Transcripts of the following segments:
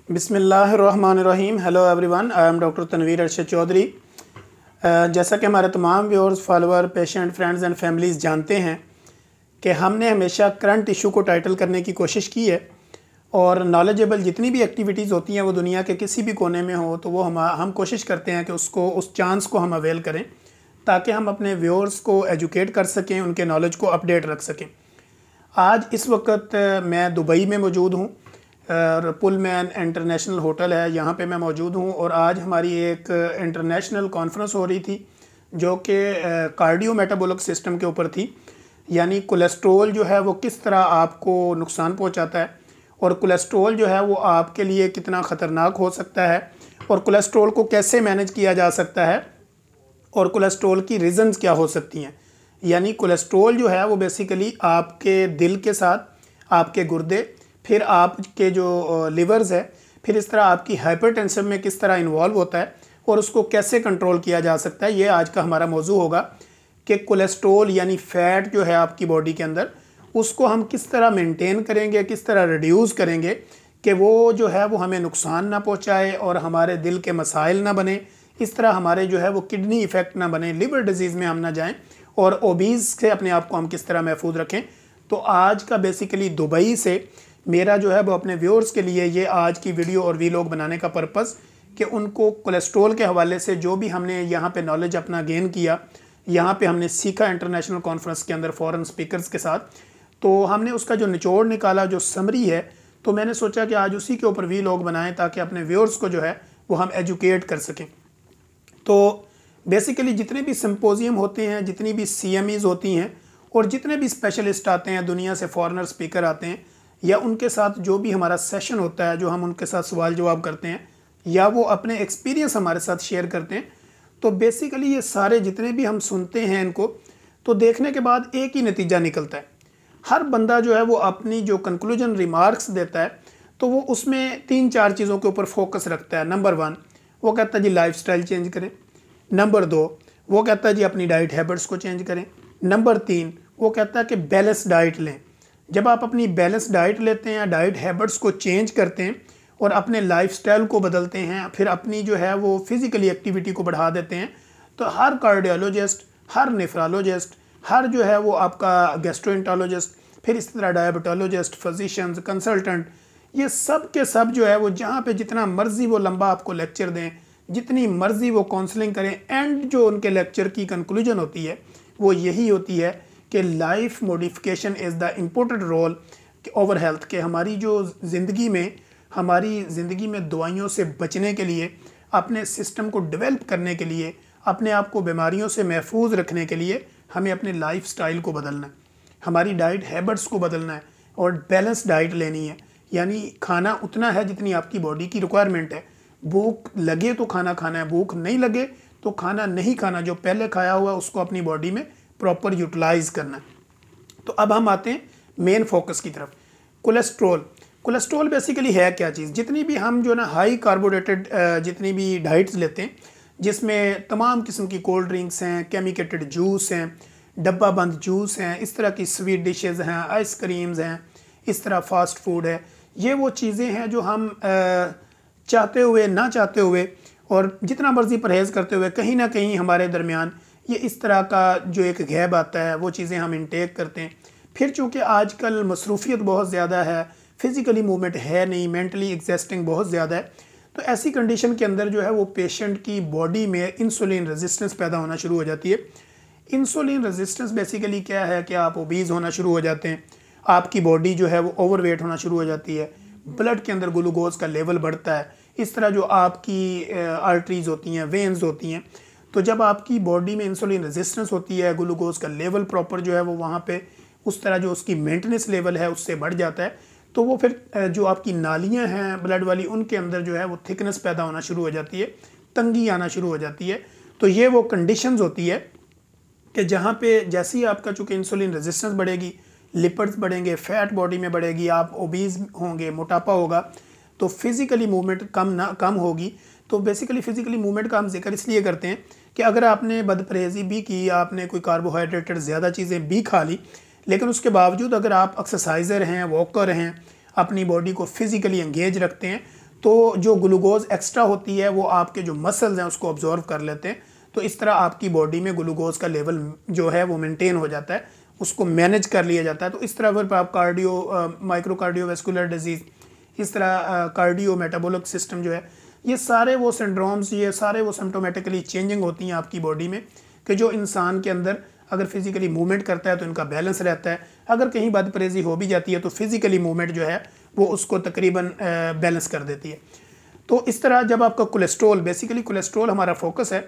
बिस्मिल्लाहिर्रहमानिर्रहीम। Hello everyone, I am doctor Tanveer Arshad Chaudhary. जैसा कि हमारे तमाम viewers, follower, patient, friends and families जानते हैं कि हमने हमेशा करंट इशू को टाइटल करने की कोशिश की है और नॉलेजेबल जितनी भी एक्टिविटीज़ होती हैं वो दुनिया के किसी भी कोने में हो तो वो हम कोशिश करते हैं कि उस चांस को हम अवेल करें ताकि हम अपने व्यूअर्स को एजुकेट कर सकें, उनके नॉलेज को अपडेट रख सकें। आज इस वक्त मैं दुबई में मौजूद हूँ और पुलमैन इंटरनेशनल होटल है, यहाँ पे मैं मौजूद हूँ और आज हमारी एक इंटरनेशनल कॉन्फ्रेंस हो रही थी जो कि कार्डियो मेटाबॉलिक सिस्टम के ऊपर थी। यानी कोलेस्ट्रॉल जो है वो किस तरह आपको नुकसान पहुँचाता है और कोलेस्ट्रॉल जो है वो आपके लिए कितना ख़तरनाक हो सकता है और कोलेस्ट्रॉल को कैसे मैनेज किया जा सकता है और कोलेस्ट्रॉल की रीज़न्स क्या हो सकती हैं। यानी कोलेस्ट्रॉल जो है वो बेसिकली आपके दिल के साथ आपके गुर्दे, फिर आपके जो लिवर्स है, फिर इस तरह आपकी हाइपरटेंशन में किस तरह इन्वॉल्व होता है और उसको कैसे कंट्रोल किया जा सकता है। ये आज का हमारा मौजू होगा कि कोलेस्ट्रॉल यानी फ़ैट जो है आपकी बॉडी के अंदर, उसको हम किस तरह मेंटेन करेंगे, किस तरह रिड्यूस करेंगे कि वो जो है वो हमें नुकसान ना पहुँचाए और हमारे दिल के मसाइल ना बने, इस तरह हमारे जो है वो किडनी इफ़ेक्ट ना बने, लिवर डिजीज़ में हम ना जाएँ और ओबीज़ से अपने आप को हम किस तरह महफूज रखें। तो आज का बेसिकली दुबई से मेरा जो है वो अपने व्यूअर्स के लिए ये आज की वीडियो और वीलॉग बनाने का पर्पस कि उनको कोलेस्ट्रॉल के हवाले से जो भी हमने यहाँ पे नॉलेज अपना गेन किया, यहाँ पे हमने सीखा इंटरनेशनल कॉन्फ्रेंस के अंदर फ़ॉरेन स्पीकर्स के साथ, तो हमने उसका जो निचोड़ निकाला, जो समरी है, तो मैंने सोचा कि आज उसी के ऊपर वीलॉग बनाएं ताकि अपने व्यूअर्स को जो है वो हम एजुकेट कर सकें। तो बेसिकली जितने भी सिम्पोजियम होते हैं, जितनी भी CMEs होती हैं और जितने भी स्पेशलिस्ट आते हैं, दुनिया से फॉरेनर स्पीकर आते हैं, या उनके साथ जो भी हमारा सेशन होता है, जो हम उनके साथ सवाल जवाब करते हैं या वो अपने एक्सपीरियंस हमारे साथ शेयर करते हैं, तो बेसिकली ये सारे जितने भी हम सुनते हैं इनको, तो देखने के बाद एक ही नतीजा निकलता है। हर बंदा जो है वो अपनी जो कंक्लूजन रिमार्क्स देता है तो वो उसमें 3-4 चीज़ों के ऊपर फोकस रखता है। नंबर 1 वो कहता है जी लाइफस्टाइल चेंज करें। नंबर 2 वो कहता है जी अपनी डाइट हैबिट्स को चेंज करें। नंबर 3 वो कहता है कि बैलेंस डाइट लें। जब आप अपनी बैलेंस डाइट लेते हैं, डाइट हैबिट्स को चेंज करते हैं और अपने लाइफस्टाइल को बदलते हैं, फिर अपनी जो है वो फिज़िकली एक्टिविटी को बढ़ा देते हैं, तो हर कार्डियोलॉजिस्ट, हर नेफ्रोलॉजिस्ट, हर जो है वो आपका गैस्ट्रोएंटरोलॉजिस्ट, फिर इस तरह डायबिटोलॉजिस्ट, फिजिशियंस, कंसल्टेंट, ये सब के सब जो है वो जहाँ पे जितना मर्जी वो लंबा आपको लेक्चर दें, जितनी मर्जी वो काउंसलिंग करें, एंड जो उनके लेक्चर की कंक्लूजन होती है वो यही होती है कि life modification is the important roll over health. के हमारी ज़िंदगी में दवाइयों से बचने के लिए, अपने सिस्टम को डेवलप करने के लिए, अपने आप को बीमारियों से महफूज रखने के लिए हमें अपने लाइफ स्टाइल को बदलना है, हमारी डाइट हैबिट्स को बदलना है और बैलेंस डाइट लेनी है। यानी खाना उतना है जितनी आपकी बॉडी की रिक्वायरमेंट है। भूख लगे तो खाना खाना है, भूख नहीं लगे तो खाना नहीं खाना, जो पहले खाया हुआ उसको अपनी बॉडी में प्रॉपर यूटिलाइज करना है। तो अब हम आते हैं मेन फोकस की तरफ। कोलेस्ट्रॉल बेसिकली है क्या चीज़। जितनी भी हम जो ना हाई कार्बोहाइड्रेटेड जितनी भी डाइट्स लेते हैं, जिसमें तमाम किस्म की कोल्ड ड्रिंक्स हैं, केमिकेटेड जूस हैं, डब्बा बंद जूस हैं, इस तरह की स्वीट डिशेज़ हैं, आइसक्रीम्स हैं, इस तरह फास्ट फूड है, ये वो चीज़ें हैं जो हम चाहते हुए ना चाहते हुए और जितना मर्ज़ी परहेज़ करते हुए कहीं ना कहीं हमारे दरमियान ये इस तरह का जो एक गैप आता है, वो चीज़ें हम इंटेक करते हैं। फिर चूँकि आजकल मसरूफ़ियत बहुत ज़्यादा है, फ़िज़िकली मूवमेंट है नहीं, मेंटली एग्जॉस्टिंग बहुत ज़्यादा है, तो ऐसी कंडीशन के अंदर जो है वो पेशेंट की बॉडी में इंसुलिन रेजिस्टेंस पैदा होना शुरू हो जाती है। इंसुलिन रेजिस्टेंस बेसिकली क्या है कि आप ओबीज़ होना शुरू हो जाते हैं, आपकी बॉडी जो है वो ओवरवेट होना शुरू हो जाती है, ब्लड के अंदर ग्लूकोज का लेवल बढ़ता है, इस तरह जो आपकी आर्टरीज़ होती हैं, वेन्स होती हैं, तो जब आपकी बॉडी में इंसुलिन रेजिस्टेंस होती है, ग्लूकोज का लेवल प्रॉपर जो है वो वहाँ पे उस तरह जो उसकी मेंटेनेंस लेवल है उससे बढ़ जाता है, तो वो फिर जो आपकी नालियाँ हैं ब्लड वाली, उनके अंदर जो है वो थिकनेस पैदा होना शुरू हो जाती है, तंगी आना शुरू हो जाती है। तो ये वो कंडीशंस होती है कि जहाँ पे जैसे ही आपका चूँकि इंसुलिन रेजिस्टेंस बढ़ेगी, लिपिड्स बढ़ेंगे, फैट बॉडी में बढ़ेगी, आप ओबीज़ होंगे, मोटापा होगा, तो फिज़िकली मूवमेंट कम होगी। तो बेसिकली फ़िज़िकली मूवमेंट का हम जिक्र इसलिए करते हैं कि अगर आपने बदपरहेज़ी भी की, आपने कोई कार्बोहाइड्रेटेड ज़्यादा चीज़ें भी खा ली, लेकिन उसके बावजूद अगर आप एक्सरसाइज़र हैं, वॉकर हैं, अपनी बॉडी को फिज़िकली एंगेज रखते हैं, तो जो ग्लूकोज एक्स्ट्रा होती है वो आपके जो मसल्स हैं उसको ऑब्जॉर्व कर लेते हैं। तो इस तरह आपकी बॉडी में ग्लूकोज का लेवल जो है वो मेंटेन हो जाता है, उसको मैनेज कर लिया जाता है। तो इस तरह फिर आप माइक्रोकार्डियोवैस्कुलर डिजीज़, इस तरह कार्डियो मेटाबॉलिक सिस्टम जो है, ये सारे वो सिंड्रोम्स, ये सारे वो सिम्टोमेटिकली चेंजिंग होती हैं आपकी बॉडी में, कि जो इंसान के अंदर अगर फिजिकली मूवमेंट करता है तो इनका बैलेंस रहता है, अगर कहीं बदपरहेज़ी हो भी जाती है तो फिजिकली मूवमेंट जो है वो उसको तकरीबन बैलेंस कर देती है। तो इस तरह जब आपका कोलेस्ट्रॉल, बेसिकली कोलेस्ट्रॉल हमारा फोकस है,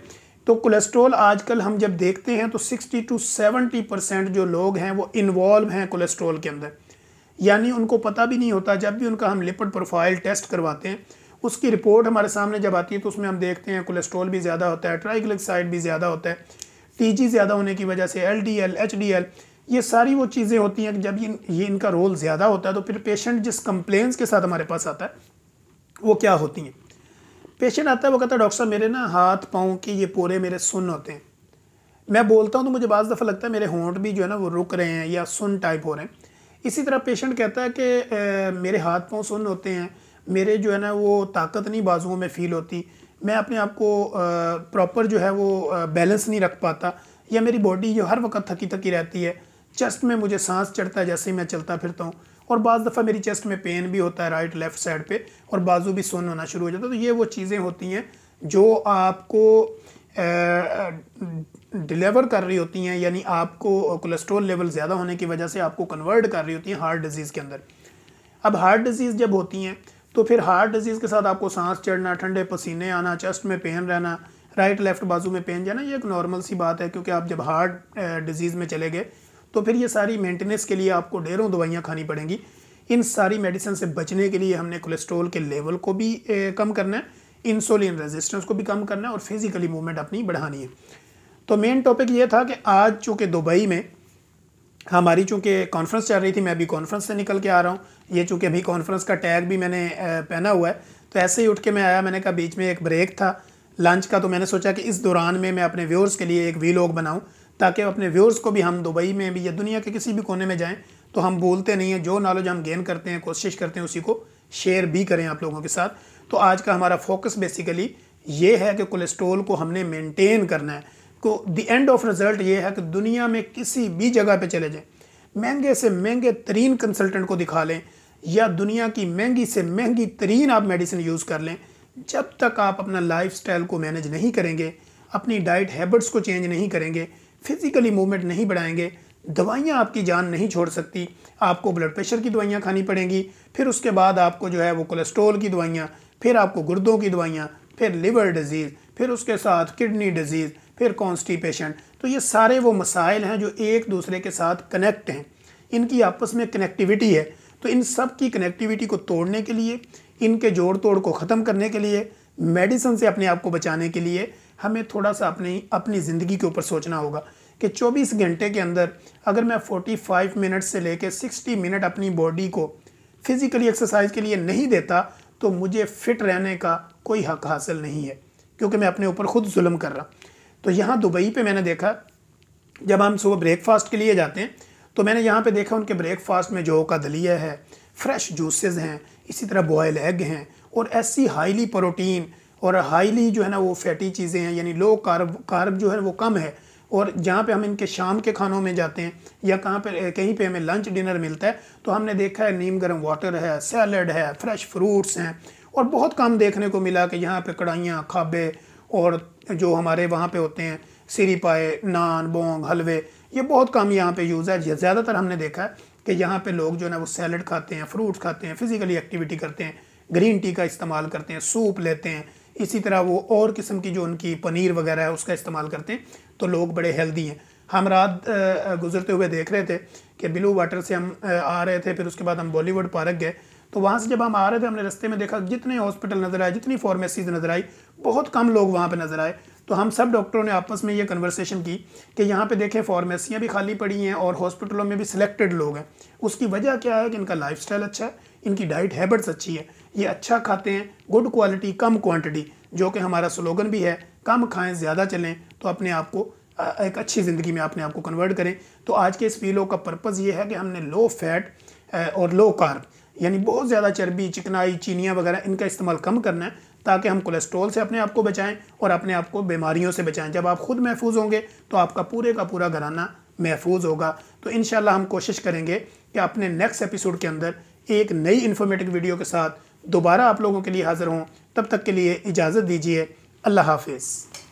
तो कोलेस्ट्रॉल आजकल हम जब देखते हैं तो 60 to 70% जो लोग हैं वो इन्वॉल्व हैं कोलेस्ट्रॉल के अंदर, यानी उनको पता भी नहीं होता। जब भी उनका हम लिपिड प्रोफाइल टेस्ट करवाते हैं, उसकी रिपोर्ट हमारे सामने जब आती है तो उसमें हम देखते हैं कोलेस्ट्रॉल भी ज़्यादा होता है, ट्राइग्लिसराइड भी ज़्यादा होता है, टीजी ज़्यादा होने की वजह से एलडीएल, एचडीएल, ये सारी वो चीज़ें होती हैं कि जब ये इनका रोल ज़्यादा होता है तो फिर पेशेंट जिस कंप्लेंट्स के साथ हमारे पास आता है वो क्या होती हैं। पेशेंट आता है, वो कहता है डॉक्टर साहब मेरे ना हाथ पाँव के ये पूरे मेरे सुन्न होते हैं। मैं बोलता हूँ तो मुझे बाज़ दफ़ा लगता है मेरे होंठ भी जो है ना वो रुक रहे हैं या सुन्न टाइप हो रहे हैं। इसी तरह पेशेंट कहता है कि मेरे हाथ पाँव सुन्न होते हैं, मेरे जो है ना वो ताकत नहीं बाजुओं में फ़ील होती, मैं अपने आप को प्रॉपर जो है वो बैलेंस नहीं रख पाता, या मेरी बॉडी जो हर वक्त थकी थकी रहती है, चेस्ट में मुझे सांस चढ़ता है जैसे ही मैं चलता फिरता हूँ, और बाज़ दफ़ा मेरी चेस्ट में पेन भी होता है राइट लेफ़्ट साइड पे, और बाजू भी सुन्न होना शुरू हो जाता है। तो ये वो चीज़ें होती हैं जो आपको डिलीवर कर रही होती हैं, यानी आपको कोलेस्ट्रॉल लेवल ज़्यादा होने की वजह से आपको कन्वर्ट कर रही होती हैं हार्ट डिजीज़ के अंदर। अब हार्ट डिजीज़ जब होती हैं तो फिर हार्ट डिजीज़ के साथ आपको सांस चढ़ना, ठंडे पसीने आना, चेस्ट में पेन रहना, राइट लेफ़्ट बाजू में पेन जाना, ये एक नॉर्मल सी बात है, क्योंकि आप जब हार्ट डिजीज़ में चले गए तो फिर ये सारी मेंटेनेंस के लिए आपको ढेरों दवाइयाँ खानी पड़ेंगी। इन सारी मेडिसिन से बचने के लिए हमने कोलेस्ट्रॉल के लेवल को भी कम करना है, इंसुलिन रेजिस्टेंस को भी कम करना है, और फिज़िकली मूवमेंट अपनी बढ़ानी है। तो मेन टॉपिक ये था कि आज चूँकि दुबई में हमारी चूँकि कॉन्फ्रेंस चल रही थी, मैं अभी कॉन्फ्रेंस से निकल के आ रहा हूँ, ये चूँकि अभी कॉन्फ्रेंस का टैग भी मैंने पहना हुआ है, तो ऐसे ही उठ के मैं आया। मैंने कहा बीच में एक ब्रेक था लंच का, तो मैंने सोचा कि इस दौरान में मैं अपने व्यूअर्स के लिए एक वीलॉग बनाऊँ, ताकि अपने व्यूअर्स को भी, हम दुबई में भी या दुनिया के किसी भी कोने में जाएँ तो हम भूलते नहीं हैं, जो नॉलेज हम गेन करते हैं कोशिश करते हैं उसी को शेयर भी करें आप लोगों के साथ। तो आज का हमारा फोकस बेसिकली ये है कि कोलेस्ट्रॉल को हमने मेंटेन करना है। को द एंड ऑफ रिजल्ट ये है कि दुनिया में किसी भी जगह पे चले जाएं, महंगे से महंगे तरीन कंसल्टेंट को दिखा लें, या दुनिया की महंगी से महंगी तरीन आप मेडिसिन यूज़ कर लें, जब तक आप अपना लाइफस्टाइल को मैनेज नहीं करेंगे, अपनी डाइट हैबिट्स को चेंज नहीं करेंगे, फिज़िकली मूवमेंट नहीं बढ़ाएंगे, दवाइयाँ आपकी जान नहीं छोड़ सकती। आपको ब्लड प्रेशर की दवाइयाँ खानी पड़ेंगी, फिर उसके बाद आपको जो है वो कोलेस्ट्रॉल की दवाइयाँ, फिर आपको गुर्दों की दवाइयाँ, फिर लिवर डिजीज़, फिर उसके साथ किडनी डिजीज़, फिर कॉन्स्टिपेशन। तो ये सारे वो मसाइल हैं जो एक दूसरे के साथ कनेक्ट हैं, इनकी आपस में कनेक्टिविटी है। तो इन सब की कनेक्टिविटी को तोड़ने के लिए, इनके जोड़ तोड़ को ख़त्म करने के लिए, मेडिसिन से अपने आप को बचाने के लिए हमें थोड़ा सा अपनी ज़िंदगी के ऊपर सोचना होगा कि 24 घंटे के अंदर अगर मैं 45 मिनट से लेकर 60 मिनट अपनी बॉडी को फिज़िकली एक्सरसाइज के लिए नहीं देता तो मुझे फ़िट रहने का कोई हक हासिल नहीं है, क्योंकि मैं अपने ऊपर ख़ुद जुल्म कर रहा। तो यहाँ दुबई पे मैंने देखा, जब हम सुबह ब्रेकफास्ट के लिए जाते हैं तो मैंने यहाँ पे देखा उनके ब्रेकफास्ट में जौ का दलिया है, फ्रेश जूसेस हैं, इसी तरह बॉयल एग हैं, और ऐसी हाईली प्रोटीन और हाईली जो है ना वो फैटी चीज़ें हैं, यानी लो कार्ब जो है वो कम है। और जहाँ पे हम इनके शाम के खानों में जाते हैं या कहीं पे हमें लंच डिनर मिलता है तो हमने देखा है नीम गर्म वाटर है, सैलड है, फ्रेश फ्रूट्स हैं, और बहुत कम देखने को मिला कि यहाँ पे कढ़ाइयाँ, खाबे और जो हमारे वहाँ पे होते हैं सिरी पाए, नान, बोंग, हलवे, ये बहुत कम यहाँ पे यूज़ है। ज़्यादातर हमने देखा है कि यहाँ पे लोग जो है ना वो सैलड खाते हैं, फ्रूट्स खाते हैं, फिज़िकली एक्टिविटी करते हैं, ग्रीन टी का इस्तेमाल करते हैं, सूप लेते हैं, इसी तरह वो और किस्म की जो उनकी पनीर वगैरह है उसका इस्तेमाल करते हैं, तो लोग बड़े हेल्दी हैं। हम रात गुजरते हुए देख रहे थे कि ब्लू वाटर से हम आ रहे थे, फिर उसके बाद हम बॉलीवुड पार्क गए, तो वहाँ से जब हम आ रहे थे हमने रास्ते में देखा जितने हॉस्पिटल नज़र आए, जितनी फार्मेसीज नज़र आई, बहुत कम लोग वहाँ पे नज़र आए। तो हम सब डॉक्टरों ने आपस में ये कन्वर्सेशन की कि यहाँ पे देखें फार्मेसियाँ भी खाली पड़ी हैं और हॉस्पिटलों में भी सिलेक्टेड लोग हैं। उसकी वजह क्या है कि इनका लाइफस्टाइल अच्छा है, इनकी डाइट हैबिट्स अच्छी है, ये अच्छा खाते हैं, गुड क्वालिटी कम क्वांटिटी, जो कि हमारा स्लोगन भी है, कम खाएं ज़्यादा चलें, तो अपने आप को एक अच्छी ज़िंदगी में अपने आप को कन्वर्ट करें। तो आज के इस वीडियो का पर्पज़ ये है कि हमने लो फैट और लो कार्ब, यानी बहुत ज़्यादा चर्बी, चिकनाई, चीनियाँ वगैरह इनका इस्तेमाल कम करना है, ताकि हम कोलेस्ट्रॉल से अपने आप को बचाएं और अपने आप को बीमारियों से बचाएं। जब आप खुद महफूज होंगे तो आपका पूरे का पूरा घराना महफूज होगा। तो इंशाल्लाह हम कोशिश करेंगे कि अपने नेक्स्ट एपिसोड के अंदर एक नई इन्फॉर्मेटिव वीडियो के साथ दोबारा आप लोगों के लिए हाज़िर हों। तब तक के लिए इजाज़त दीजिए। अल्लाह हाफिज़।